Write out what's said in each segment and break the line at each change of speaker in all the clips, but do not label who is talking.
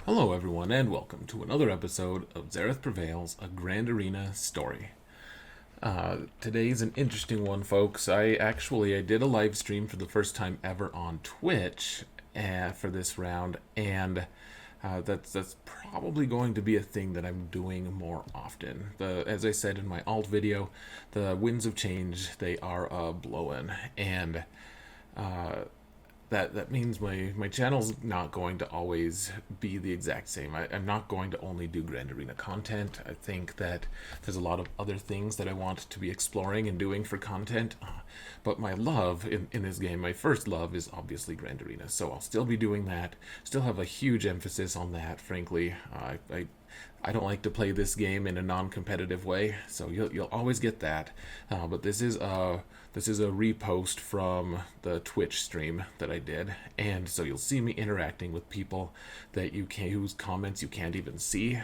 Hello everyone and welcome to another episode of Xaereth Prevails, a Grand Arena story. Today's an interesting one, folks. I did a live stream for the first time ever on Twitch for this round, and that's probably going to be a thing that I'm doing more often. As I said in my alt video, the winds of change, they are blowing, and that means my channel's not going to always be the exact same. I'm not going to only do Grand Arena content. I think that there's a lot of other things that I want to be exploring and doing for content. But my love in this game, my first love, is obviously Grand Arena. So I'll still be doing that. Still have a huge emphasis on that, frankly. I don't like to play this game in a non-competitive way, so you'll always get that. But this is a repost from the Twitch stream that I did, and so you'll see me interacting with people that whose comments you can't even see.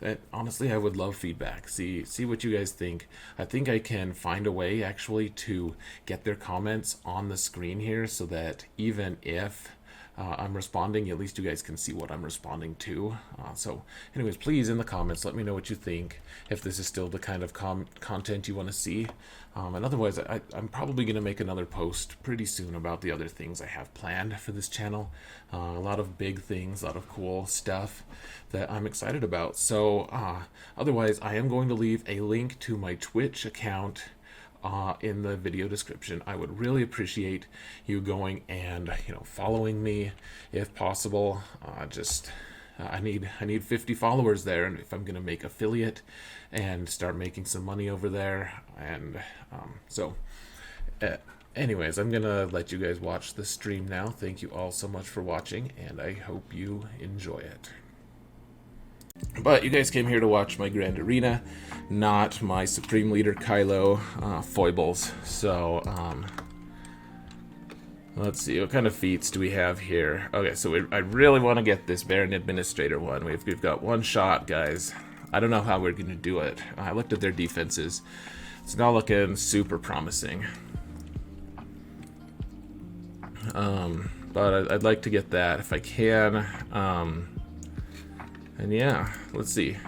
That honestly, I would love feedback. See what you guys think. I think I can find a way actually to get their comments on the screen here, so that even if I'm responding, at least you guys can see what I'm responding to. So anyways, please in the comments let me know what you think, if this is still the kind of content you want to see. And otherwise, I'm probably going to make another post pretty soon about the other things I have planned for this channel. A lot of big things, a lot of cool stuff that I'm excited about. So otherwise, I am going to leave a link to my Twitch account in the video description. I would really appreciate you going and following me if possible. I need 50 followers there, and if I'm gonna make affiliate and start making some money over there, and anyways, I'm gonna let you guys watch the stream now. Thank you all so much for watching, and I hope you enjoy it. But you guys came here to watch my Grand Arena, not my Supreme Leader Kylo foibles. So, let's see, what kind of feats do we have here? Okay, so I really want to get this Baron Administrator one. We've got one shot, guys. I don't know how we're going to do it. I looked at their defenses. It's not looking super promising. But I'd like to get that if I can. And yeah, let's see.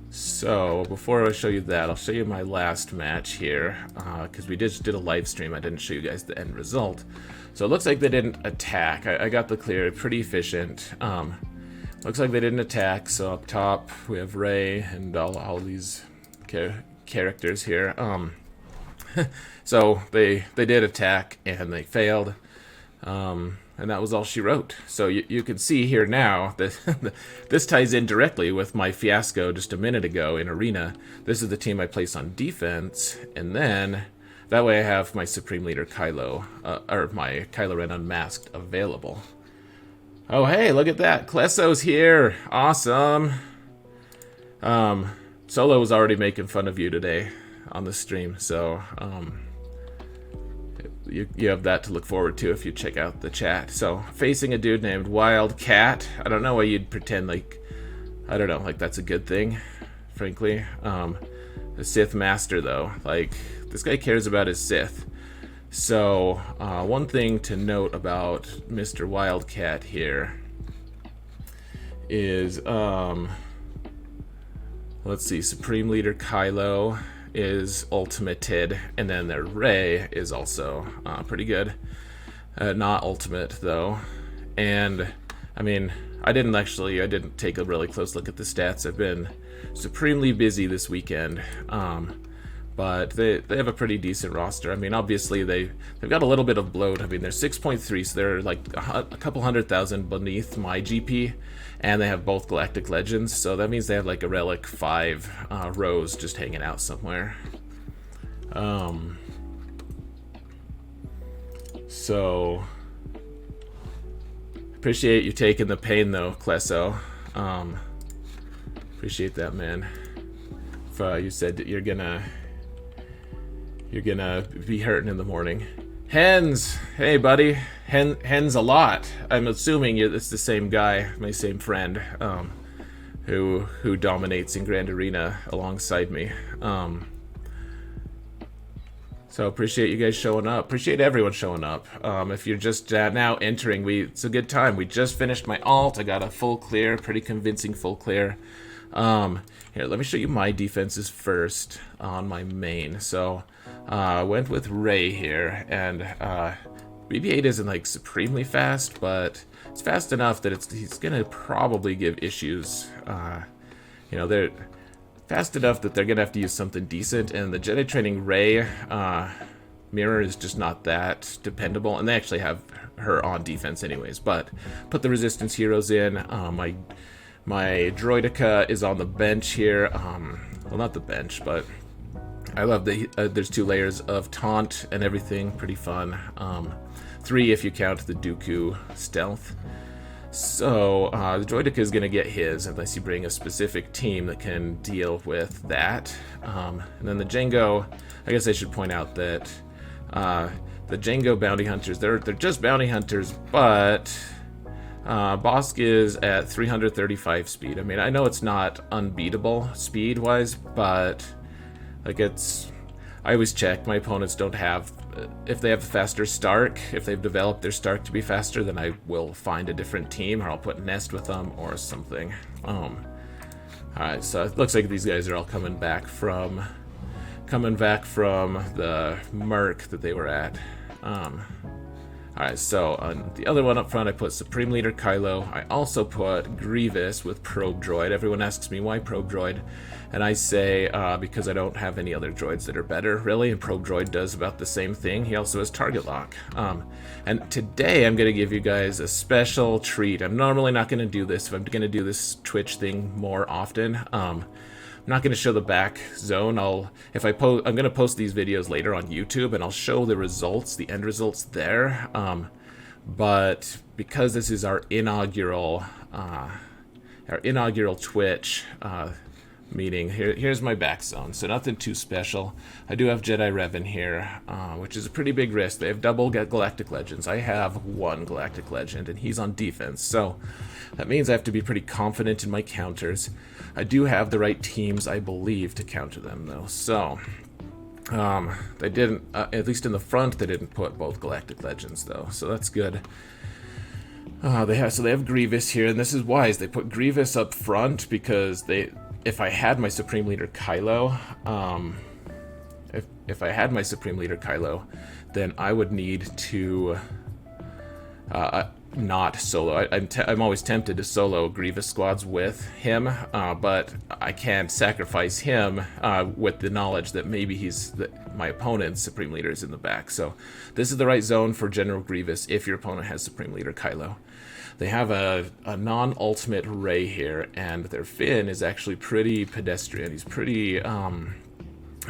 So before I show you that, I'll show you my last match here, because we just did a live stream. I didn't show you guys the end result. So it looks like they didn't attack. I got the clear, pretty efficient. Looks like they didn't attack. So up top we have Rey and all these characters here. So they did attack and they failed. And that was all she wrote. So you can see here now that this ties in directly with my fiasco just a minute ago in Arena. This is the team I place on defense, and then that way I have my Supreme Leader Kylo, or my Kylo Ren Unmasked available. Oh hey, look at that, Klesso's here, awesome. Solo was already making fun of you today on the stream, so you have that to look forward to if you check out the chat. So, facing a dude named Wildcat. I don't know why you'd pretend like, I don't know, like that's a good thing, frankly. The Sith Master, though, like, this guy cares about his Sith. So, one thing to note about Mr. Wildcat here is, let's see, Supreme Leader Kylo is ultimated, and then their Rey is also pretty good. Not ultimate though, and I mean, I didn't take a really close look at the stats. I've been supremely busy this weekend, but they have a pretty decent roster. I mean, obviously they've got a little bit of bloat. I mean, they're 6.3, so they're like a couple 100,000 beneath my GP, and they have both Galactic Legends, so that means they have like a Relic 5 Rose just hanging out somewhere. So appreciate you taking the pain though, Klesso. Appreciate that, man. You said that you're gonna be hurting in the morning. Hens, hey buddy. Hens a lot. I'm assuming it's the same guy, my same friend, who dominates in Grand Arena alongside me. So appreciate you guys showing up. Appreciate everyone showing up. If you're just now entering, it's a good time. We just finished my alt. I got a full clear, pretty convincing full clear. Here, let me show you my defenses first on my main. So I went with Rey here, and BB-8 isn't like supremely fast, but it's fast enough that he's gonna probably give issues. You know, they're fast enough that they're gonna have to use something decent, and the Jedi training Rey mirror is just not that dependable, and they actually have her on defense anyways. But put the resistance heroes in. My droidica is on the bench here. Well, not the bench, but I love that there's 2 layers of taunt and everything. Pretty fun. 3 if you count the Dooku stealth. So the droidica is going to get his unless you bring a specific team that can deal with that. And then the Jango, I guess I should point out that the Jango bounty hunters, they're just bounty hunters, but Bosk is at 335 speed. I mean, I know it's not unbeatable speed-wise, but like I always check. My opponents don't have, if they have a faster Stark, if they've developed their Stark to be faster, then I will find a different team, or I'll put Nest with them or something. Alright, so it looks like these guys are all coming back from the Merc that they were at. Alright, so on the other one up front, I put Supreme Leader Kylo. I also put Grievous with Probe Droid. Everyone asks me why Probe Droid, and I say because I don't have any other droids that are better, really, and Probe Droid does about the same thing. He also has Target Lock. And today I'm going to give you guys a special treat. I'm normally not going to do this. If I'm going to do this Twitch thing more often, I'm not going to show the back zone. I'm going to post these videos later on YouTube, and I'll show the results, the end results there. But because this is our inaugural Twitch meeting, here's my back zone. So nothing too special. I do have Jedi Revan here, which is a pretty big risk. They have double Galactic Legends. I have 1 Galactic Legend, and he's on defense. So that means I have to be pretty confident in my counters. I do have the right teams, I believe, to counter them, though. So they didn't, at least in the front, they didn't put both Galactic Legends, though. So that's good. They have Grievous here, and this is wise. They put Grievous up front because if I had my Supreme Leader Kylo, if I had my Supreme Leader Kylo, then I would need to not solo. I'm always tempted to solo Grievous squads with him, but I can't sacrifice him with the knowledge that maybe my opponent's Supreme Leader is in the back. So this is the right zone for General Grievous if your opponent has Supreme Leader Kylo. They have a non-ultimate Rey here, and their Finn is actually pretty pedestrian. He's pretty, I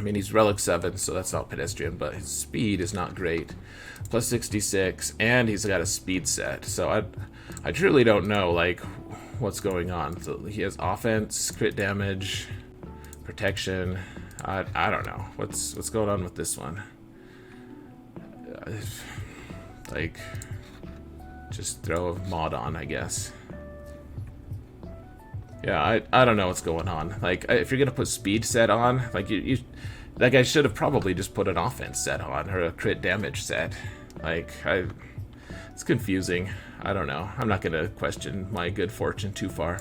mean, he's Relic 7, so that's not pedestrian, but his speed is not great. Plus 66, and he's got a speed set. So I truly don't know, like, what's going on. So he has offense, crit damage, protection. I don't know. What's going on with this one? Like, just throw a mod on, I guess. Yeah, I don't know what's going on. Like, if you're gonna put speed set on, like that guy should have probably just put an offense set on or a crit damage set. Like, it's confusing. I don't know. I'm not gonna question my good fortune too far.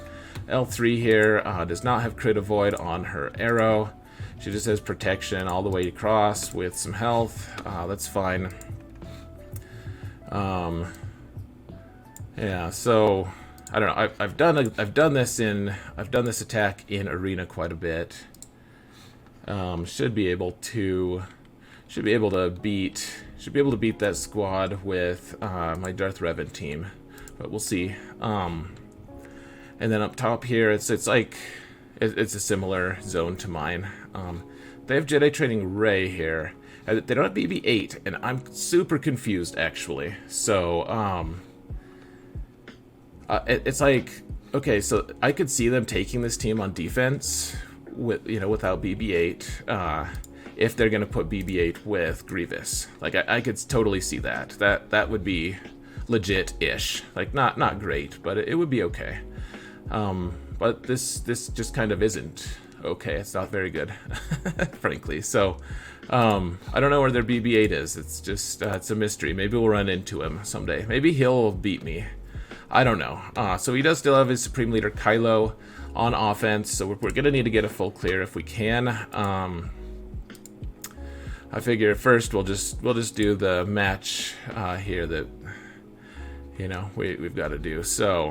L3 here does not have crit avoid on her arrow. She just has protection all the way across with some health. That's fine. Yeah, so I don't know. I've done this attack in arena quite a bit. Should be able to beat that squad with my Darth Revan team, but we'll see. And then up top here, it's a similar zone to mine. They have Jedi training Rey here. They don't have BB-8, and I'm super confused actually. So it's like, okay, so I could see them taking this team on defense without BB-8 if they're gonna put BB-8 with Grievous. Like I could totally see that. That would be legit-ish. Like not great, but it would be okay. But this just kind of isn't. okay. It's not very good, frankly. So, I don't know where their BB-8 is. It's just, it's a mystery. Maybe we'll run into him someday. Maybe he'll beat me. I don't know. So he does still have his Supreme Leader Kylo on offense, so we're going to need to get a full clear if we can. I figure first we'll just do the match here that, you know, we've got to do. So,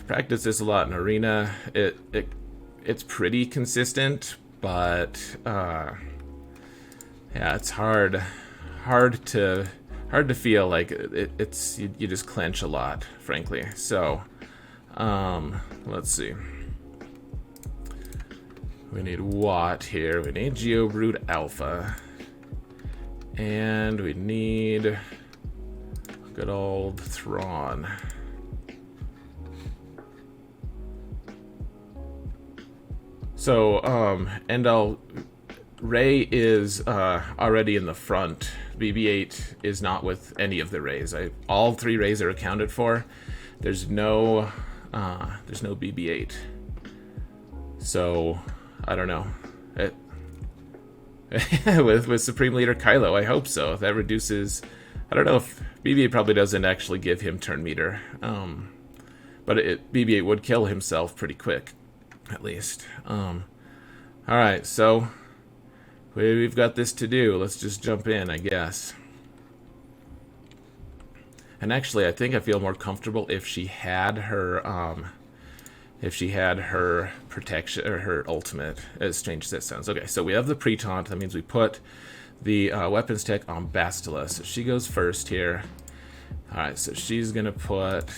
practice this a lot in arena. It's pretty consistent, but yeah, it's hard to feel like it's you just clench a lot, frankly. So, let's see. We need Watt here. We need Geo Brood Alpha, and we need good old Thrawn. So, Rey is already in the front. BB-8 is not with any of the Reys. All 3 Reys are accounted for. There's no BB-8. So, I don't know. With Supreme Leader Kylo, I hope so. That reduces. I don't know if BB-8 probably doesn't actually give him turn meter, but BB-8 would kill himself pretty quick, at least. All right, so we've got this to do. Let's just jump in, I guess. And actually, I think I feel more comfortable if she had her protection or her ultimate. As strange as that sounds. Okay, so we have the pre-taunt. That means we put the weapons tech on Bastila. So she goes first here. All right, so she's gonna put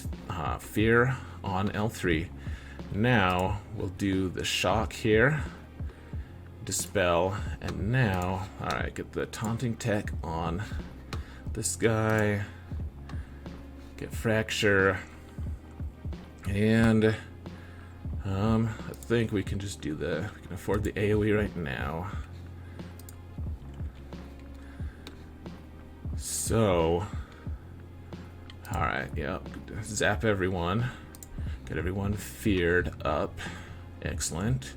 fear on L3. Now we'll do the shock here, dispel, and now, all right, get the taunting tech on this guy, get fracture, and I think we can just do we can afford the AoE right now. So, all right, yep, zap everyone. Get everyone feared up. Excellent.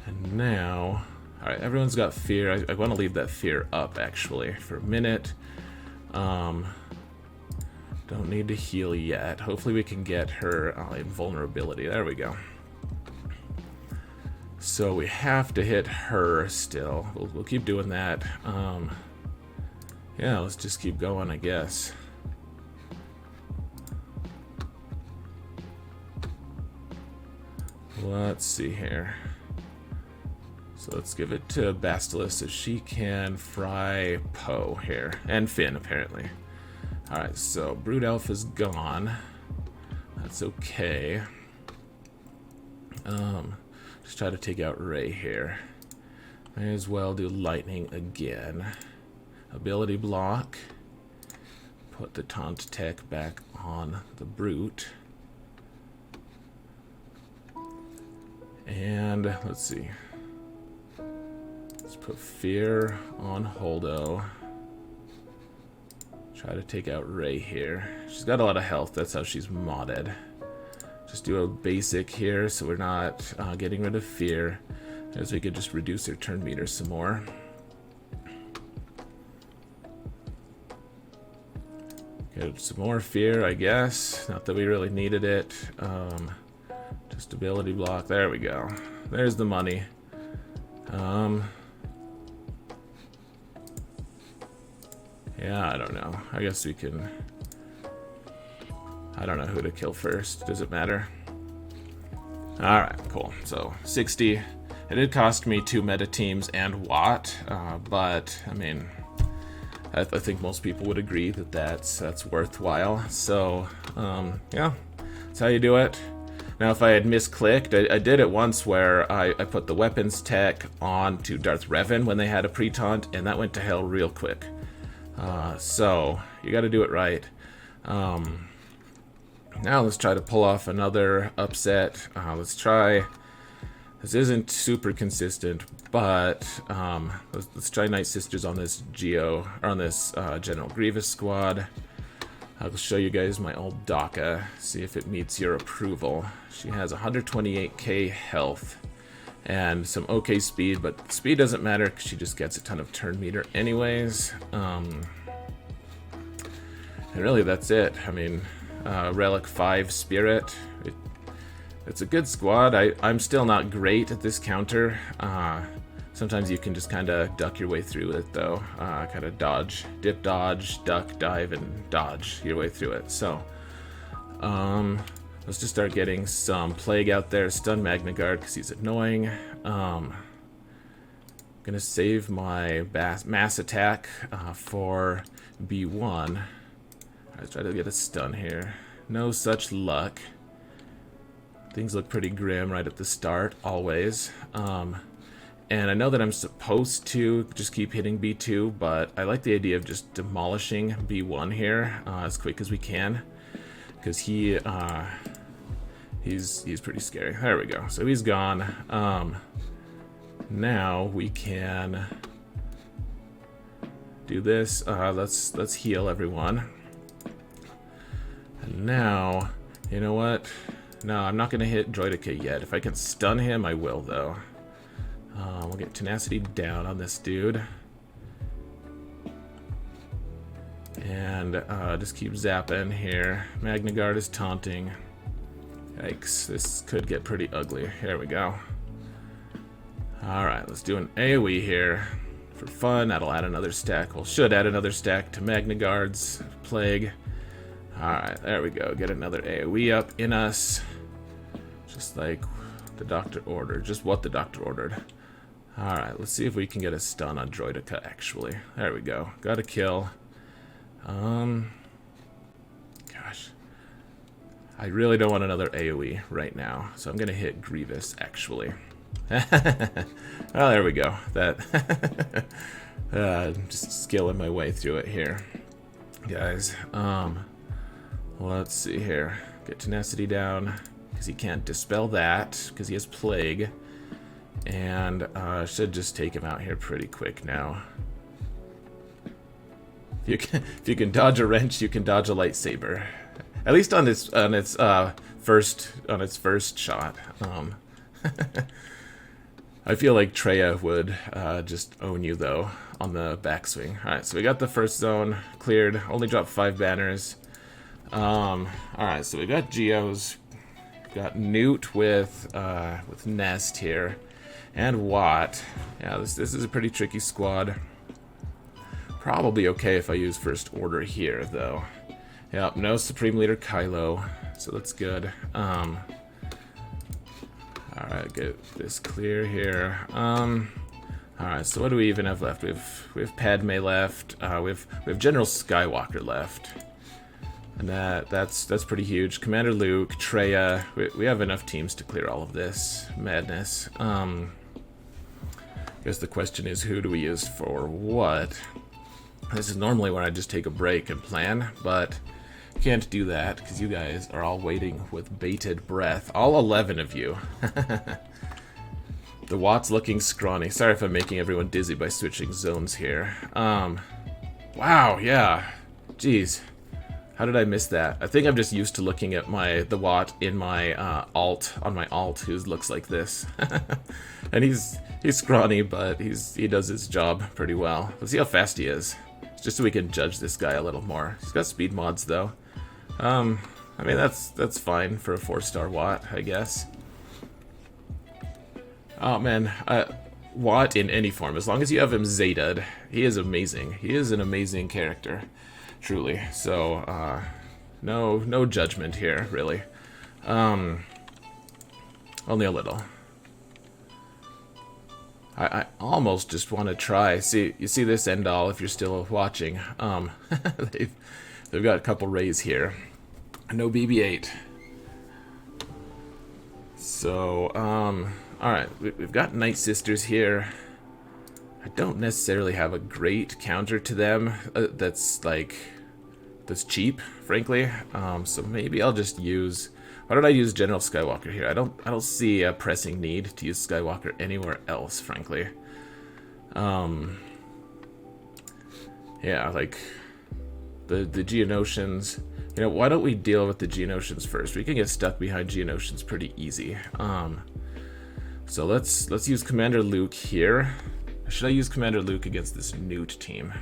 And now, all right, everyone's got fear. I want to leave that fear up, actually, for a minute. Don't need to heal yet. Hopefully we can get her invulnerability. There we go. So we have to hit her still. We'll keep doing that. Yeah, let's just keep going, I guess. Let's see here. So let's give it to Bastila so she can fry Poe here. And Finn, apparently. Alright, so Brood Alpha's gone. That's okay. Just try to take out Rey here. May as well do lightning again. Ability block. Put the taunt tech back on the brute. And let's see. Let's put fear on Holdo. Try to take out Rey here. She's got a lot of health. That's how she's modded. Just do a basic here so we're not getting rid of fear. As we could just reduce her turn meter some more. Get some more fear, I guess. Not that we really needed it. Just ability block. There we go. There's the money. Yeah, I don't know. I guess we can. I don't know who to kill first. Does it matter? Alright, cool. So 60. It did cost me 2 meta teams and Watt, but I mean, I think most people would agree that that's worthwhile. So yeah, that's how you do it. Now, if I had misclicked, I did it once where I put the weapons tech on to Darth Revan when they had a pre-taunt, and that went to hell real quick. So you got to do it right. Now let's try to pull off another upset. Let's try. This isn't super consistent, but let's try Night Sisters on this Geo, or on this General Grievous squad. I'll show you guys my old DACA, see if it meets your approval. She has 128k health and some okay speed, but speed doesn't matter because she just gets a ton of turn meter anyways. And really that's it. I mean, Relic 5 Spirit, it's a good squad. I'm still not great at this counter. Sometimes you can just kind of duck your way through it though. Kind of dodge, dip dodge, duck, dive, and dodge your way through it. So, let's just start getting some Plague out there. Stun Magna Guard because he's annoying. Gonna save my mass attack for B1. Let's try to get a stun here. No such luck. Things look pretty grim right at the start, always. And I know that I'm supposed to just keep hitting B2, but I like the idea of just demolishing B1 here as quick as we can, because he's pretty scary. There we go. So he's gone. Now we can do this. Let's heal everyone. And now, you know what? No, I'm not gonna hit Droidica yet. If I can stun him, I will though. We'll get tenacity down on this dude. And just keep zapping here. Magna Guard is taunting. Yikes, this could get pretty ugly. Here we go. Alright, let's do an AoE here. For fun, that'll add another stack. Well, should add another stack to Magna Guard's Plague. Alright, there we go. Get another AoE up in us. Just like the doctor ordered. Just what the doctor ordered. Alright, let's see if we can get a stun on Droidica, actually. There we go. Got a kill. Gosh. I really don't want another AoE right now, so I'm gonna hit Grievous, actually. Oh, there we go. That just skilling my way through it here, guys. Let's see here. Get tenacity down because he can't dispel that because he has Plague, and should just take him out here pretty quick now. If you can dodge a wrench, you can dodge a lightsaber. At least on its first shot. I feel like Traya would just own you though on the backswing. All right, so we got the first zone cleared. Only dropped 5 banners. All right, so we got Geos, got Newt with Nest here, and Watt. Yeah, this is a pretty tricky squad. Probably okay if I use First Order here though. Yep, no Supreme Leader Kylo, so that's good. Alright, get this clear here. Alright, so what do we even have left? We have Padme left. We have General Skywalker left. And that's pretty huge. Commander Luke, Traya. We have enough teams to clear all of this madness. I guess the question is, who do we use for what? This is normally when I just take a break and plan, but can't do that because you guys are all waiting with bated breath. All 11 of you. The Watt's looking scrawny. Sorry if I'm making everyone dizzy by switching zones here. Wow, yeah. Jeez. How did I miss that? I think I'm just used to looking at the Watt in my alt, on my alt, who looks like this. And he's scrawny, but he does his job pretty well. Let's see how fast he is. Just so we can judge this guy a little more. He's got speed mods though. I mean that's fine for a 4-star Watt, I guess. Oh man, Watt in any form, as long as you have him Zeta'd, he is amazing. He is an amazing character, truly. So no judgment here, really. Only a little. I almost just want to try. You see this end all if you're still watching. They've got a couple rays here. No BB-8. So, alright, we've got Night Sisters here. I don't necessarily have a great counter to them that's cheap, frankly. So maybe I'll just use... Why don't I use General Skywalker here? I don't see a pressing need to use Skywalker anywhere else, frankly. Yeah, like the Geonosians. You know, why don't we deal with the Geonosians first? We can get stuck behind Geonosians pretty easy. So let's use Commander Luke here. Should I use Commander Luke against this Newt team?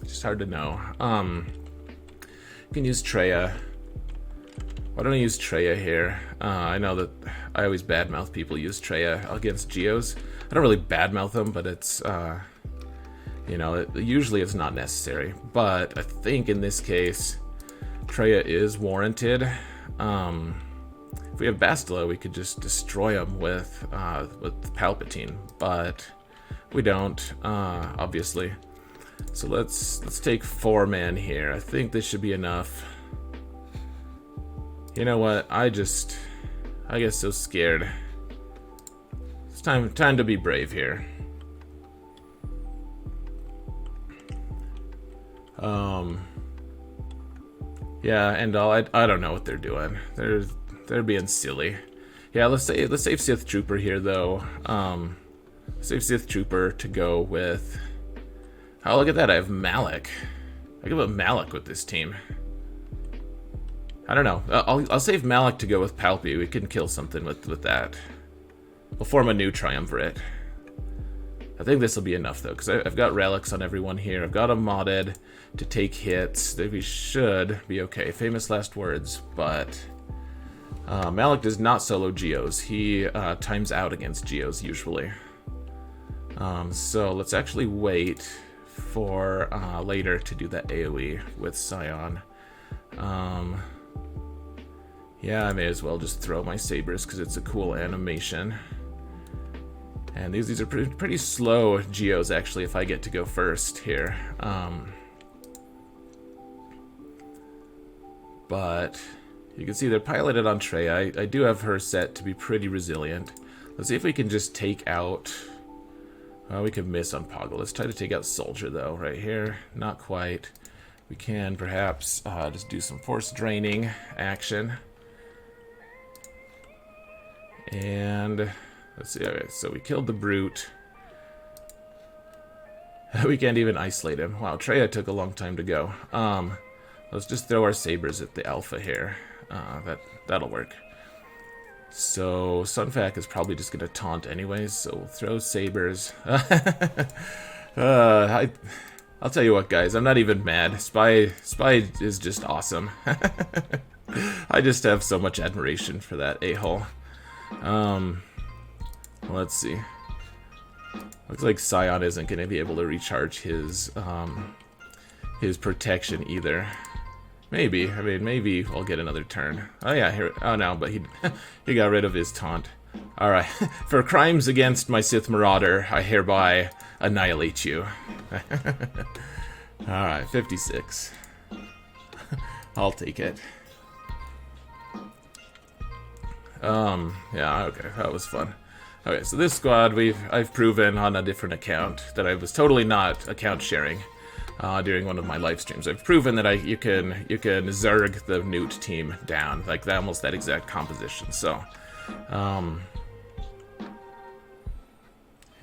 It's just hard to know. You can use Traya. Why don't I use Traya here? I know that I always badmouth people use Traya against Geos. I don't really badmouth them, but it's, you know, usually it's not necessary. But I think in this case, Traya is warranted. If we have Bastila, we could just destroy him with Palpatine, but we don't, obviously. So let's take 4-man here. I think this should be enough. You know what? I get so scared. It's time to be brave here. Yeah, and I don't know what they're doing. They're being silly. Yeah, let's save Sith Trooper here though. Save Sith Trooper to go with. Oh, look at that! I have Malak. I can put Malak with this team. I don't know. I'll save Malak to go with Palpy. We can kill something with that. We'll form a new triumvirate. I think this will be enough though, because I've got relics on everyone here. I've got them modded to take hits. We should be okay. Famous last words, but Malak does not solo Geos. He times out against Geos usually. So let's actually wait for later to do that AoE with Scion. Yeah, I may as well just throw my sabers because it's a cool animation. And these are pretty slow Geos actually if I get to go first here. But you can see they're piloted on Traya. I do have her set to be pretty resilient. Let's see if we can just take out. We could miss on Poggle. Let's try to take out Soldier though, right here. Not quite. We can perhaps just do some force draining action. And let's see. Okay, so we killed the Brute. We can't even isolate him. Wow, Traya took a long time to go. Let's just throw our sabers at the Alpha here. That'll work. So Sunfac is probably just gonna taunt anyways, so we'll throw sabers. I'll tell you what, guys, I'm not even mad. Spy is just awesome. I just have so much admiration for that a-hole. Let's see. Looks like Scion isn't gonna be able to recharge his protection either. Maybe. I mean, maybe I'll get another turn. Oh yeah, here. Oh no, but he got rid of his taunt. All right. For crimes against my Sith Marauder, I hereby annihilate you. All right, 56. I'll take it. Yeah. Okay, that was fun. Okay, so this squad I've proven on a different account that I was totally not account sharing. During one of my live streams, I've proven that you can Zerg the Newt team down, like that, almost that exact composition. So,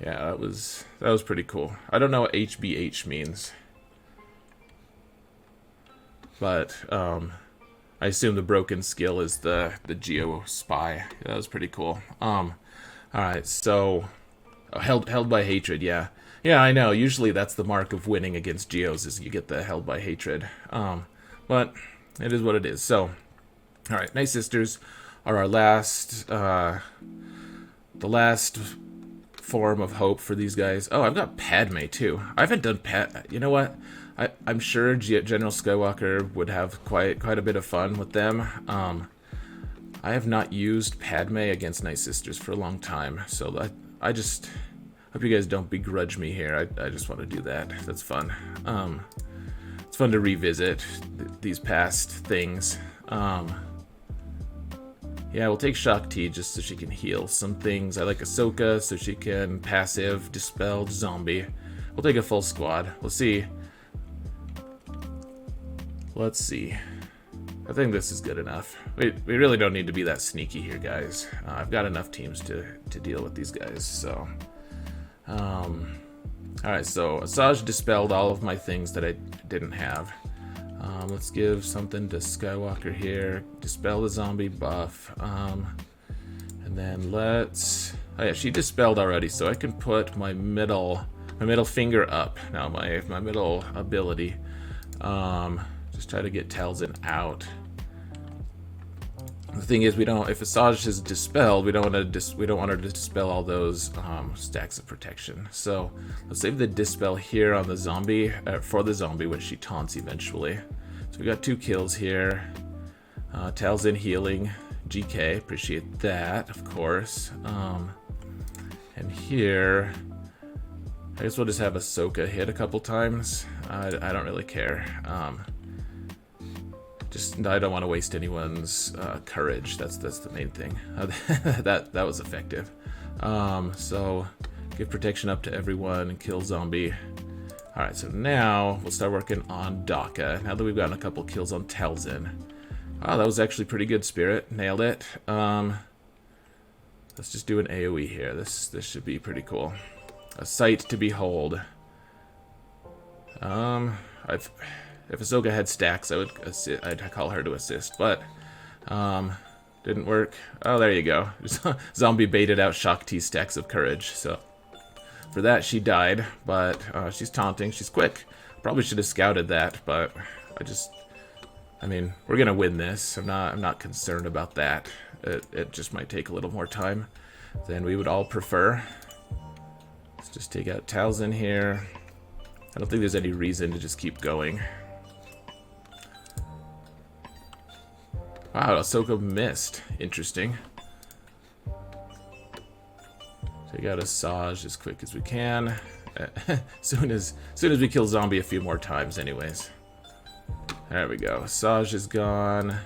yeah, that was pretty cool. I don't know what HBH means, but I assume the broken skill is the Geo spy. That was pretty cool. All right, so held by hatred, yeah. Yeah, I know. Usually that's the mark of winning against Geos is you get the held by hatred. But it is what it is. So, all right, Night Sisters are our last, the last form of hope for these guys. Oh, I've got Padme too. I haven't done You know what? I'm sure General Skywalker would have quite a bit of fun with them. I have not used Padme against Night Sisters for a long time, so I just hope you guys don't begrudge me here. I just want to do that. That's fun. It's fun to revisit these past things. Yeah, we'll take Shaak Ti just so she can heal some things. I like Ahsoka so she can passive, dispelled, zombie. We'll take a full squad. We'll see. Let's see. I think this is good enough. We really don't need to be that sneaky here, guys. I've got enough teams to deal with these guys, so... Alright, so Asajj dispelled all of my things that I didn't have. Let's give something to Skywalker here. Dispel the zombie buff. And then let's... Oh yeah, she dispelled already, so I can put my middle finger up. Now my middle ability. Just try to get Talzin out. The thing is, we don't. If Asajj is dispelled, we don't want her to dispel all those stacks of protection. So let's save the dispel here on the zombie for the zombie when she taunts eventually. So we got 2 kills here. Talzin healing, GK. Appreciate that, of course. And here, I guess we'll just have Ahsoka hit a couple times. I don't really care. I don't want to waste anyone's courage. That's the main thing. That was effective. So give protection up to everyone and kill zombie. All right, so now we'll start working on Daka. Now that we've gotten a couple kills on Talzin. Oh, that was actually pretty good, Spirit. Nailed it. Let's just do an AoE here. This should be pretty cool. A sight to behold. If Ahsoka had stacks, I'd call her to assist, but didn't work. Oh, there you go. Zombie baited out Shaak Ti stacks of courage, so for that she died, but she's taunting, she's quick. Probably should have scouted that, but I mean, we're gonna win this. I'm not concerned about that. It just might take a little more time than we would all prefer. Let's just take out Talzin here. I don't think there's any reason to just keep going. Wow, Ahsoka missed. Interesting. Take out Asajj as quick as we can. soon as we kill zombie a few more times anyways. There we go. Asajj is gone.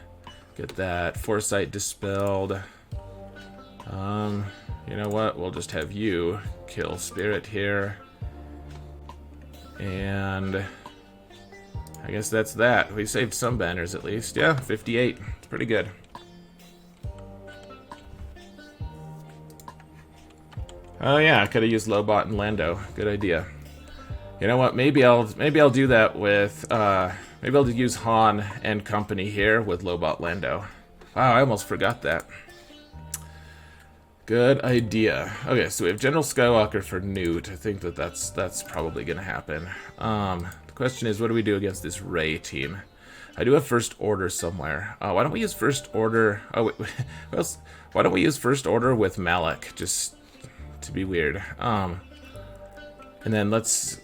Get that Foresight dispelled. You know what? We'll just have you kill Spirit here. And I guess that's that. We saved some banners at least. Yeah, 58. It's pretty good. Oh yeah, I could have used Lobot and Lando. Good idea. You know what? Maybe I'll do that with maybe I'll use Han and company here with Lobot Lando. Wow, I almost forgot that. Good idea. Okay, so we have General Skywalker for Newt. I think that's probably gonna happen. The question is, what do we do against this Rey team? I do have First Order somewhere. Why don't we use First Order? Oh wait, what else? Why don't we use First Order with Malak, just to be weird? And then let's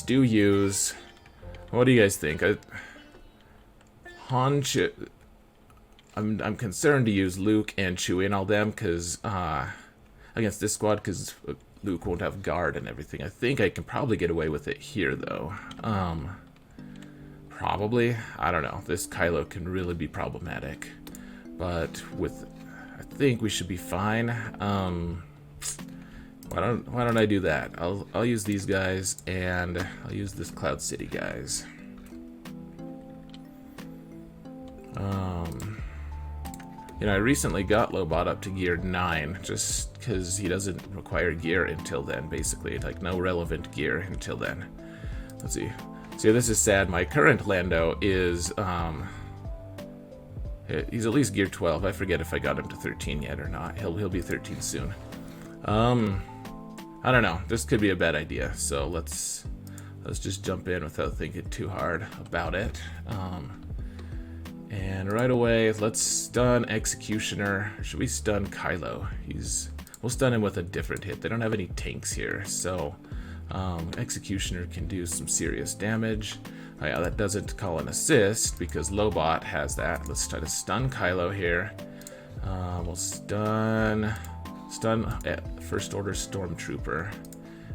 use. What do you guys think? I'm concerned to use Luke and Chewie and all them because against this squad because Luke won't have guard and everything. I think I can probably get away with it here though. Probably. I don't know. This Kylo can really be problematic, but I think we should be fine. Why don't I do that? I'll use these guys and I'll use this Cloud City guys. You know, I recently got Lobot up to gear 9, just because he doesn't require gear until then, basically. Like, no relevant gear until then. Let's see. See, this is sad. My current Lando is, he's at least gear 12. I forget if I got him to 13 yet or not. He'll be 13 soon. I don't know. This could be a bad idea, so let's just jump in without thinking too hard about it. And right away, let's stun Executioner. Should we stun Kylo? We'll stun him with a different hit. They don't have any tanks here, so Executioner can do some serious damage. Oh yeah, that doesn't call an assist because Lobot has that. Let's try to stun Kylo here. We'll stun First Order Stormtrooper.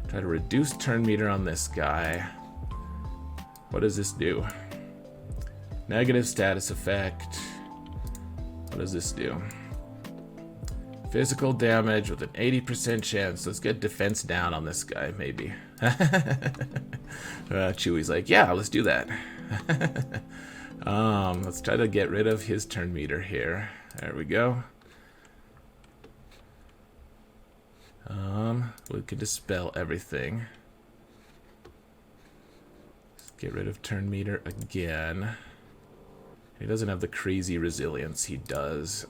Try to reduce turn meter on this guy. What does this do? Negative status effect. What does this do? Physical damage with an 80% chance. Let's get defense down on this guy, maybe. Chewie's like, yeah, let's do that. Let's try to get rid of his turn meter here. There we go. We can dispel everything. Let's get rid of turn meter again. He doesn't have the crazy resilience he does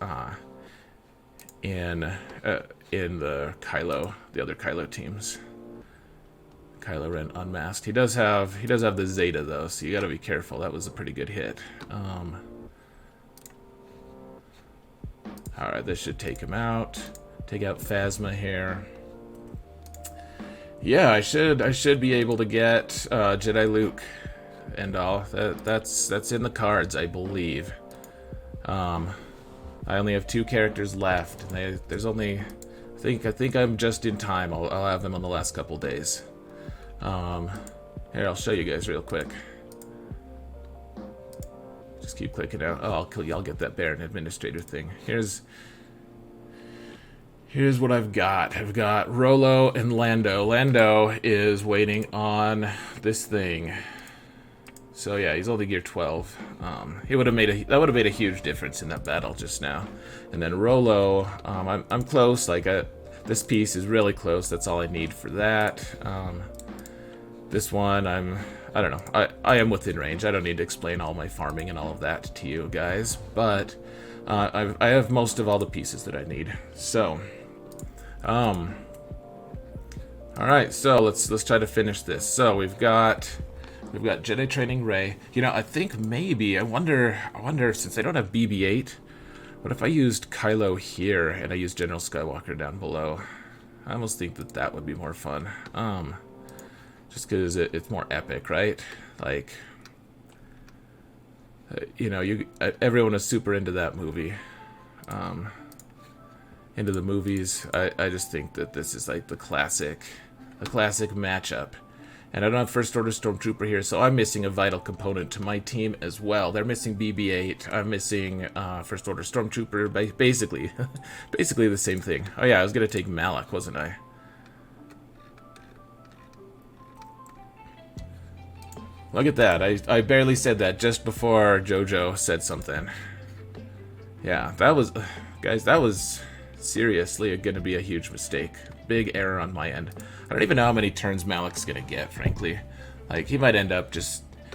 in the Kylo, the other Kylo teams. Kylo Ren unmasked. He does have the Zeta though, so you got to be careful. That was a pretty good hit. All right, this should take him out. Take out Phasma here. Yeah, I should be able to get Jedi Luke and all. That's in the cards, I believe. I only have 2 characters left. And there's only, I think I'm just in time. I'll have them on the last couple days. Here, I'll show you guys real quick. Just keep clicking out. Oh, I'll kill you. I'll get that Baron Administrator thing. Here's what I've got. I've got Rolo and Lando. Lando is waiting on this thing. So yeah, he's only gear 12. That would have made a huge difference in that battle just now. And then Rolo, I'm close. Like this piece is really close. That's all I need for that. This one, I don't know. I am within range. I don't need to explain all my farming and all of that to you guys, but I have most of all the pieces that I need. So, all right. So let's try to finish this. So we've got Jedi training Rey. You know, I think maybe I wonder since I don't have BB-8, what if I used Kylo here and I used General Skywalker down below? I almost think that would be more fun. Just because it's more epic, right? Like, you know, everyone is super into that movie, into the movies. I just think that this is like the classic matchup. And I don't have First Order Stormtrooper here, so I'm missing a vital component to my team as well. They're missing BB-8. I'm missing First Order Stormtrooper. Basically the same thing. Oh yeah, I was gonna take Malak, wasn't I? Look at that. I barely said that just before JoJo said something. Yeah, guys, that was seriously going to be a huge mistake. Big error on my end. I don't even know how many turns Malak's going to get, frankly. Like, he might end up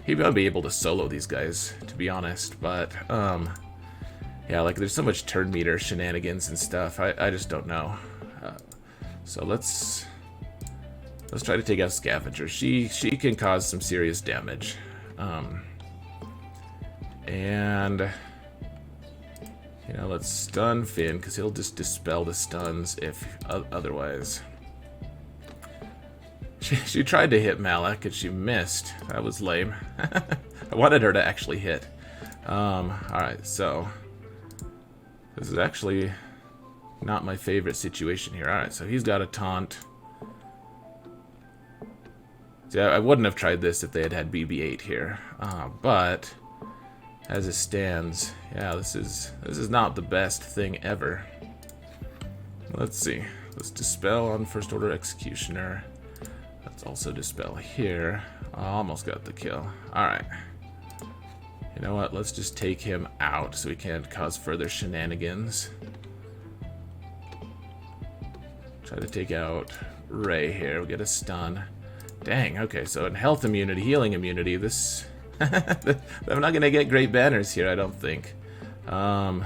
he might be able to solo these guys, to be honest. But, yeah, like, there's so much turn meter shenanigans and stuff. I just don't know. So let's try to take out Scavenger. She can cause some serious damage. And, you know, let's stun Finn, because he'll just dispel the stuns if otherwise. She tried to hit Malak, and she missed. That was lame. I wanted her to actually hit. Alright, so this is actually not my favorite situation here. Alright, so he's got a taunt. Yeah, I wouldn't have tried this if they had BB-8 here, but as it stands, yeah, this is not the best thing ever. Let's see. Let's dispel on First Order Executioner. Let's also dispel here. I almost got the kill. All right. You know what? Let's just take him out so he can't cause further shenanigans. Try to take out Rey here. We'll get a stun. Dang, okay, so in health immunity, healing immunity, this... I'm not going to get great banners here, I don't think. No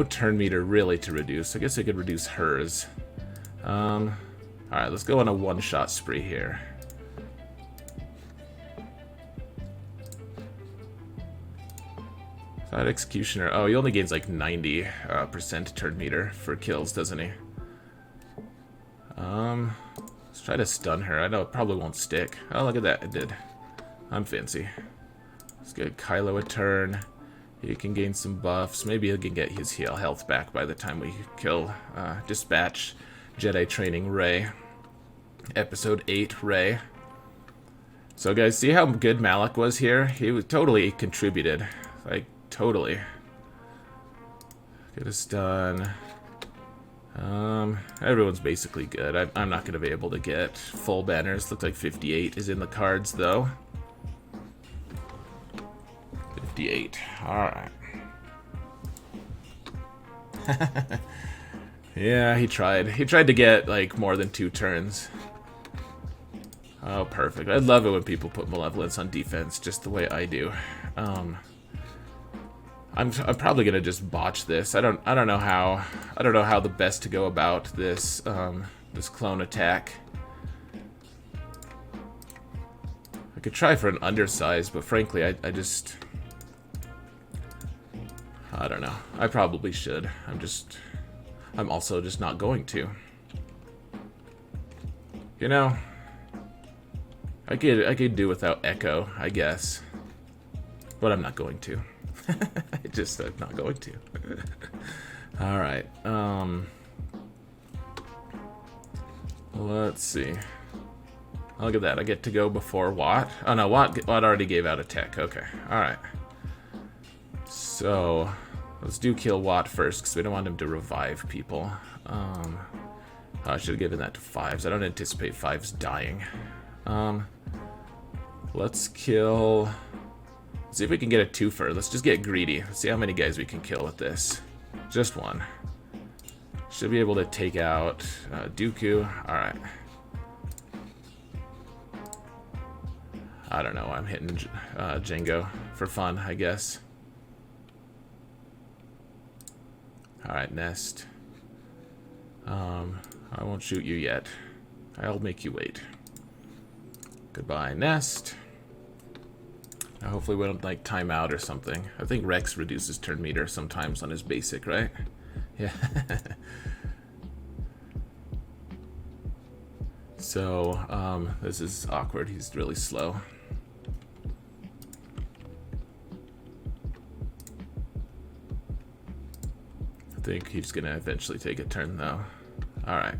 turn meter really to reduce. I guess I could reduce hers. Alright, let's go on a one-shot spree here. That Executioner... Oh, he only gains like 90% turn meter for kills, doesn't he? Let's try to stun her. I know it probably won't stick. Oh, look at that. It did. I'm fancy. Let's get Kylo a turn. He can gain some buffs. Maybe he can get his health back by the time we kill Dispatch Jedi Training Rey. Episode 8 Rey. So guys, see how good Malak was here? He was totally contributed. Like, totally. Get a stun. Everyone's basically good. I'm not going to be able to get full banners. Looks like 58 is in the cards, though. 58. Alright. Yeah, he tried. He tried to get, like, more than 2 turns. Oh, perfect. I love it when people put Malevolence on defense, just the way I do. I'm probably gonna just botch this. I don't know how the best to go about this this clone attack. I could try for an undersize, but frankly, I don't know. I probably should. I'm also just not going to. You know, I could do without Echo, I guess, but I'm not going to. I'm not going to. All right. Let's see. Look at that. I get to go before Watt. Oh no, Watt already gave out a tech. Okay. All right. So let's do kill Watt first because we don't want him to revive people. I should have given that to Fives. I don't anticipate Fives dying. Let's kill. Let's see if we can get a twofer. Let's just get greedy. Let's see how many guys we can kill with this. Just one. Should be able to take out Dooku. All right. I don't know. I'm hitting Jango for fun, I guess. All right, Nest. I won't shoot you yet. I'll make you wait. Goodbye, Nest. Now, hopefully we don't like time out or something. I think Rex reduces turn meter sometimes on his basic, right? Yeah. So, this is awkward. He's really slow. I think he's gonna eventually take a turn though. Alright.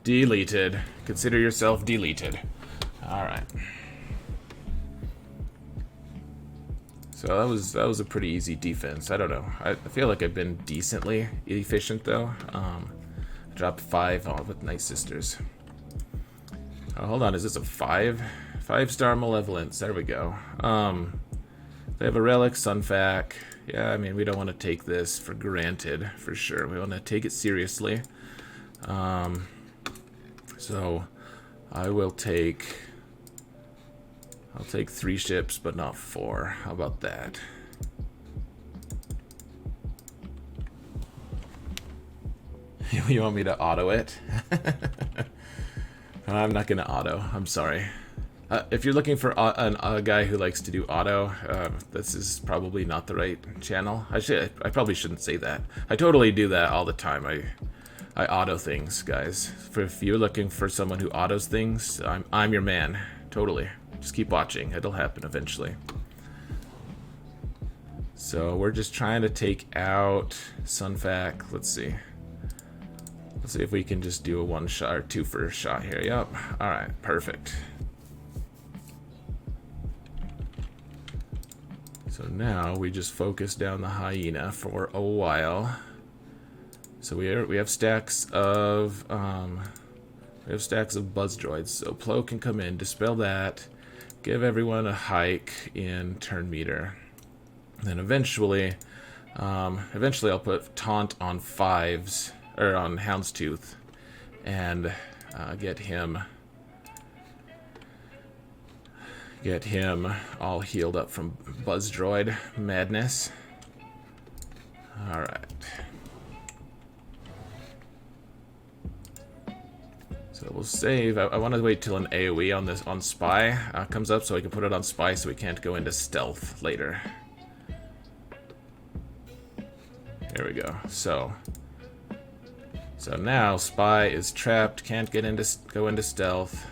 Deleted. Consider yourself deleted. Alright. So that was a pretty easy defense. I don't know. I feel like I've been decently efficient though. I dropped 5 all with Night Sisters. Oh, hold on, is this a 5? 5-star Malevolence. There we go. They have a relic, Sunfac. Yeah, I mean, we don't want to take this for granted, for sure. We want to take it seriously. So, I'll take 3 ships, but not 4. How about that? You want me to auto it? I'm not going to auto. I'm sorry. If you're looking for a guy who likes to do auto, this is probably not the right channel. I probably shouldn't say that. I totally do that all the time. I auto things, guys. If you're looking for someone who autos things, I'm your man. Totally. Just keep watching. It'll happen eventually. So we're just trying to take out Sunfac. Let's see. Let's see if we can just do a 1-shot or 2 shot here. Yep. All right. Perfect. So now we just focus down the hyena for a while. So we have stacks of buzz droids. So Plo can come in, dispel that, give everyone a hike in turn meter. And then eventually I'll put taunt on 5s or on Houndstooth and get him all healed up from Buzz Droid madness. Alright. So we'll save. I want to wait till an AoE on Spy comes up so I can put it on Spy so we can't go into stealth later. There we go. So now Spy is trapped, can't go into stealth.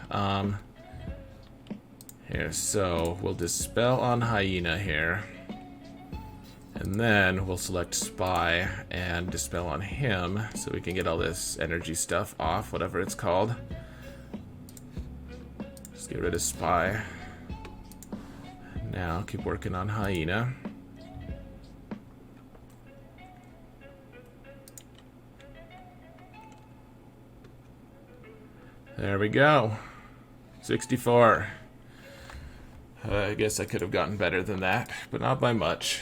Here, so we'll dispel on Hyena here. And then we'll select Spy and dispel on him so we can get all this energy stuff off, whatever it's called. Just get rid of Spy. Now keep working on Hyena. There we go. 64. I guess I could have gotten better than that, but not by much.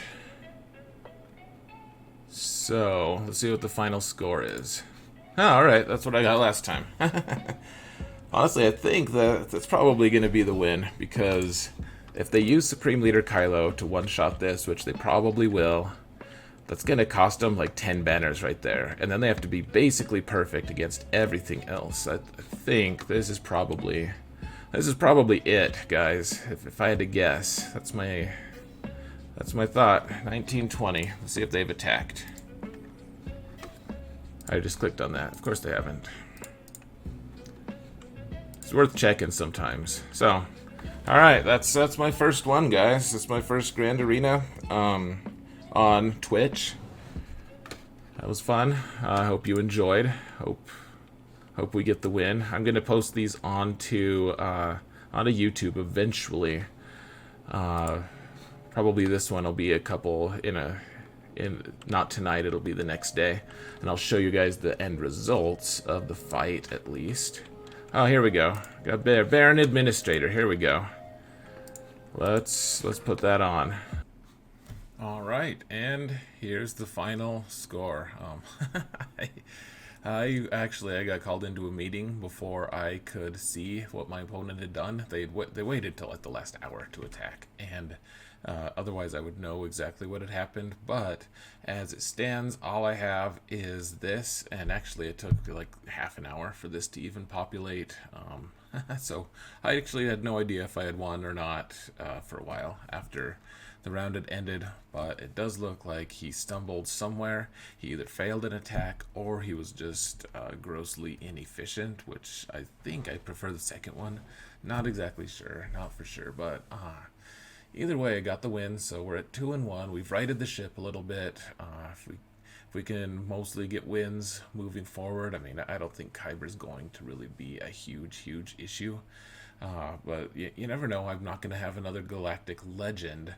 So, let's see what the final score is. Oh, alright, that's what I got last time. Honestly, I think that's probably going to be the win, because if they use Supreme Leader Kylo to one-shot this, which they probably will, that's going to cost them like 10 banners right there. And then they have to be basically perfect against everything else. I think this is probably it, guys. If I had to guess, that's my thought. 1920. Let's see if they've attacked. I just clicked on that. Of course they haven't. It's worth checking sometimes. So, all right, that's my first one, guys. That's my first Grand Arena on Twitch. That was fun. I hope you enjoyed. Hope we get the win. I'm gonna post these onto YouTube eventually. Probably this one will be a couple not tonight. It'll be the next day, and I'll show you guys the end results of the fight at least. Oh, here we go. Got Baron Administrator. Here we go. Let's put that on. All right, and here's the final score. I got called into a meeting before I could see what my opponent had done. They waited till like the last hour to attack, and otherwise I would know exactly what had happened. But as it stands, all I have is this, and actually it took like half an hour for this to even populate. So I actually had no idea if I had won or not for a while after the round had ended, but it does look like he stumbled somewhere. He either failed an attack or he was just grossly inefficient, which I think I prefer the second one. Not exactly sure, not for sure, but either way, I got the win, so we're at 2-1. We've righted the ship a little bit. If we can mostly get wins moving forward, I mean, I don't think Kyber's going to really be a huge issue. But you never know. I'm not going to have another Galactic Legend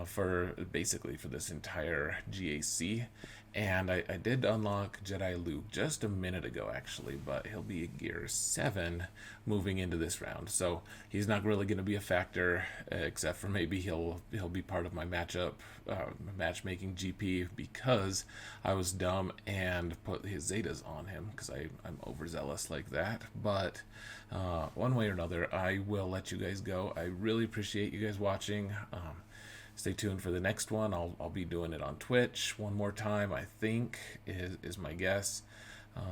for this entire GAC. And I did unlock Jedi Luke just a minute ago, actually, but he'll be Gear 7 moving into this round. So he's not really going to be a factor, except for maybe he'll be part of my matchmaking GP, because I was dumb and put his Zetas on him, because I'm overzealous like that. But one way or another, I will let you guys go. I really appreciate you guys watching. Stay tuned for the next one. I'll be doing it on Twitch one more time, I think, is my guess.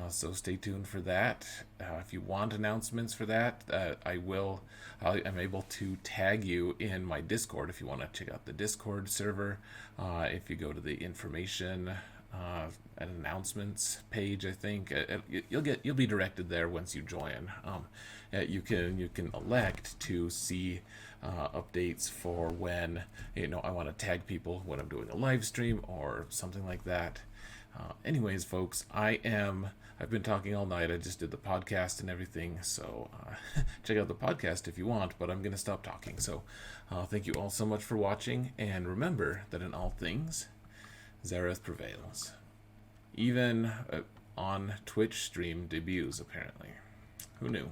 So stay tuned for that. If you want announcements for that, I'm able to tag you in my Discord if you want to check out the Discord server. If you go to the information and announcements page, I think you'll be directed there once you join. You can elect to see updates for when I want to tag people when I'm doing a live stream or something like that. Anyways, folks, I've been talking all night. I just did the podcast and everything, so check out the podcast if you want, but I'm going to stop talking. So thank you all so much for watching, and remember that in all things, Xaereth prevails. Even on Twitch stream debuts, apparently. Who knew?